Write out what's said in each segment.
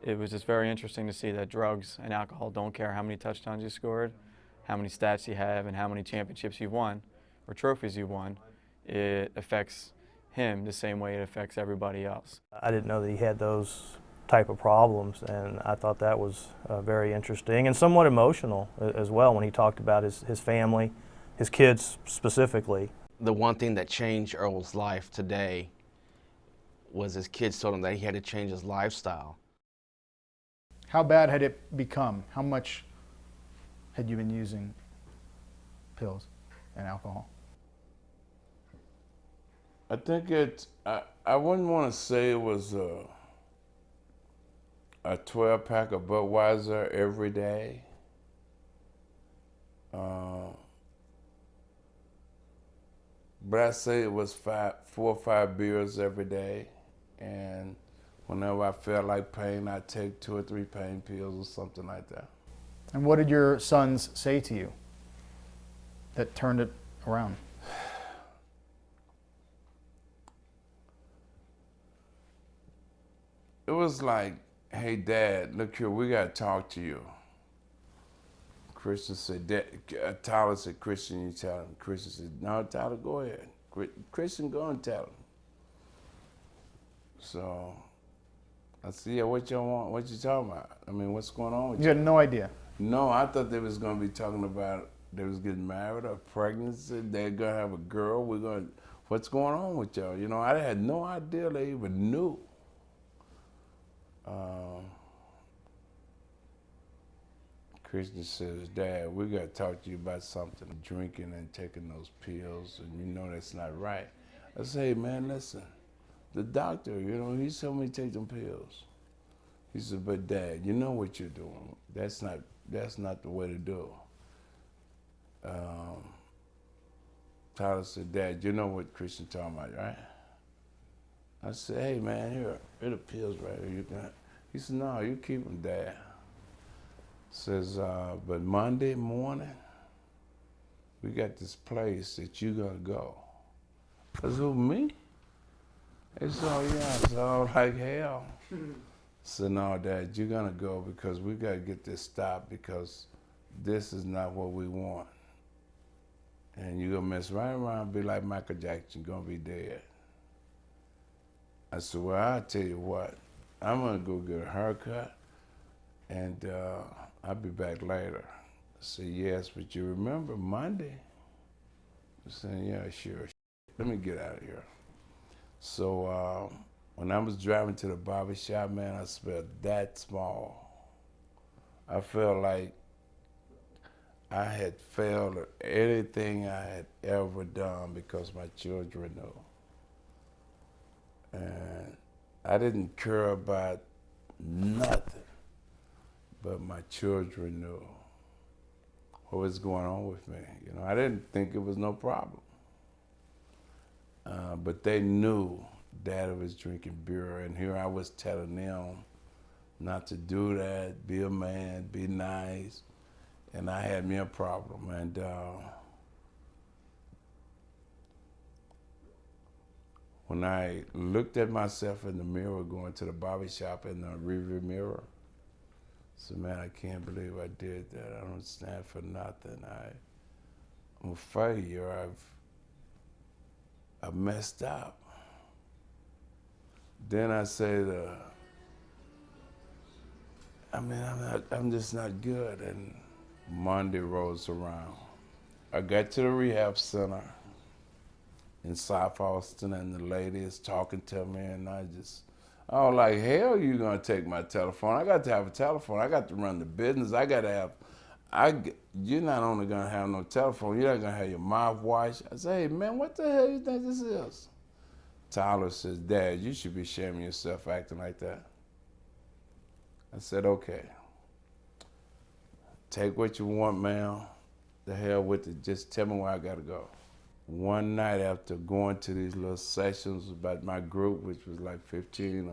it was just very interesting to see that drugs and alcohol don't care how many touchdowns you scored, how many stats you have, and how many championships you've won or trophies you've won. It affects him the same way it affects everybody else. I didn't know that he had those type of problems, and I thought that was very interesting and somewhat emotional as well when he talked about his family, his kids specifically. The one thing that changed Earl's life today was his kids told him that he had to change his lifestyle. How bad had it become? How much had you been using pills and alcohol? I think I wouldn't want to say it was a 12-pack of Budweiser every day. But I say it was 4 or 5 beers every day. And whenever I felt like pain, I'd take 2 or 3 pain pills or something like that. And what did your sons say to you that turned it around? It was like, hey, Dad, look here, we got to talk to you. Christian said, Tyler said, Christian, you tell him. Christian said, no, Tyler, go ahead. Christian, go and tell him. So I said, yeah, what you want? What you talking about? I mean, what's going on with you? You had no idea? No, I thought they was going to be talking about they was getting married or pregnancy. They're going to have a girl. What's going on with y'all? You know, I had no idea they even knew. Christian says, Dad, we got to talk to you about something, drinking and taking those pills, and you know that's not right. I say, hey, man, listen, the doctor, you know, he told me to take them pills. He said, but Dad, you know what you're doing. That's not the way to do it. Tyler said, Dad, you know what Christian talking about, right? I said, hey, man, here are the pills right here. He said, no, you keep them, Dad. Says, but Monday morning, we got this place that you gonna go. I said, who, me? They said, oh, yeah. I said, oh, like hell. So no, Dad, you're gonna go because we gotta get this stopped because this is not what we want. And you're gonna mess right around and be like Michael Jackson, gonna be dead. I said, well, I'll tell you what, I'm gonna go get a haircut and I'll be back later. I said, yes, but you remember Monday? I said, yeah, sure. Let me get out of here. So when I was driving to the barber shop, man, I felt that small. I felt like I had failed at anything I had ever done because my children knew. And I didn't care about nothing, but my children knew what was going on with me. You know, I didn't think it was no problem. But they knew Daddy was drinking beer, and here I was telling them not to do that, be a man, be nice, and I had me a problem. And when I looked at myself in the mirror going to the barber shop in the rearview mirror, I said, man, I can't believe I did that. I don't stand for nothing. I'm a failure. I've messed up. Then I said, I'm just not good. And Monday rolls around. I got to the rehab center in South Austin, and the lady is talking to me, and I was like, hell, you gonna take my telephone? I got to have a telephone. I got to run the business. You're not only gonna have no telephone, you're not gonna have your mouthwash. I say, hey, man, what the hell you think this is? Tyler says, Dad, you should be shaming yourself acting like that. I said, okay. Take what you want, ma'am. The hell with it. Just tell me where I gotta go. One night after going to these little sessions about my group, which was like 10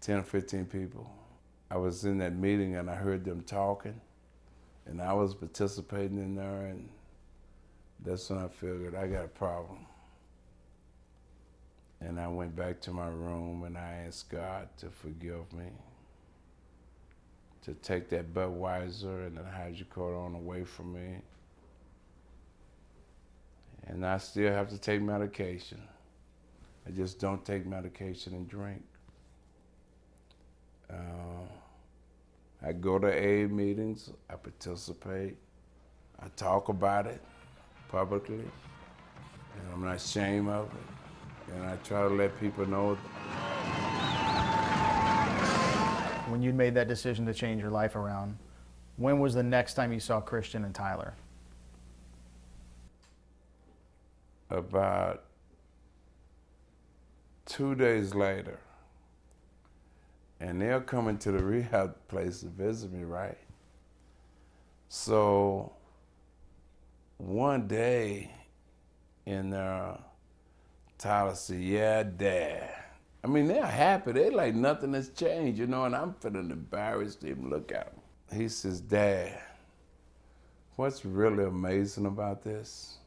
or 15 people, I was in that meeting and I heard them talking, and I was participating in there, and that's when I figured I got a problem. And I went back to my room and I asked God to forgive me, to take that Budweiser and the hydrocodone away from me. And I still have to take medication. I just don't take medication and drink. I go to AA meetings, I participate, I talk about it publicly, and I'm not ashamed of it. And I try to let people know. When you made that decision to change your life around, when was the next time you saw Christian and Tyler? About 2 days later, and they're coming to the rehab place to visit me, right? So one day in there, Tyler said, "Yeah, Dad." I mean, they're happy. They're like nothing has changed, you know, and I'm feeling embarrassed to even look at him. He says, "Dad, what's really amazing about this?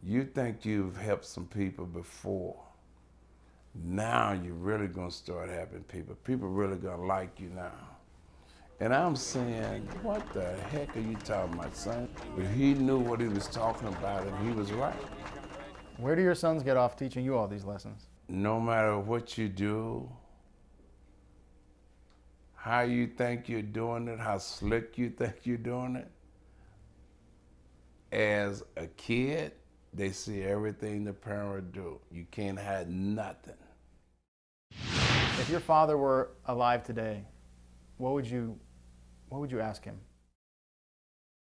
You think you've helped some people before. Now you're really gonna start helping people. People really gonna like you now." And I'm saying, what the heck are you talking about, son? But he knew what he was talking about and he was right. Where do your sons get off teaching you all these lessons? No matter what you do, how you think you're doing it, how slick you think you're doing it, as a kid, they see everything the parent do. You can't hide nothing. If your father were alive today, what would you ask him?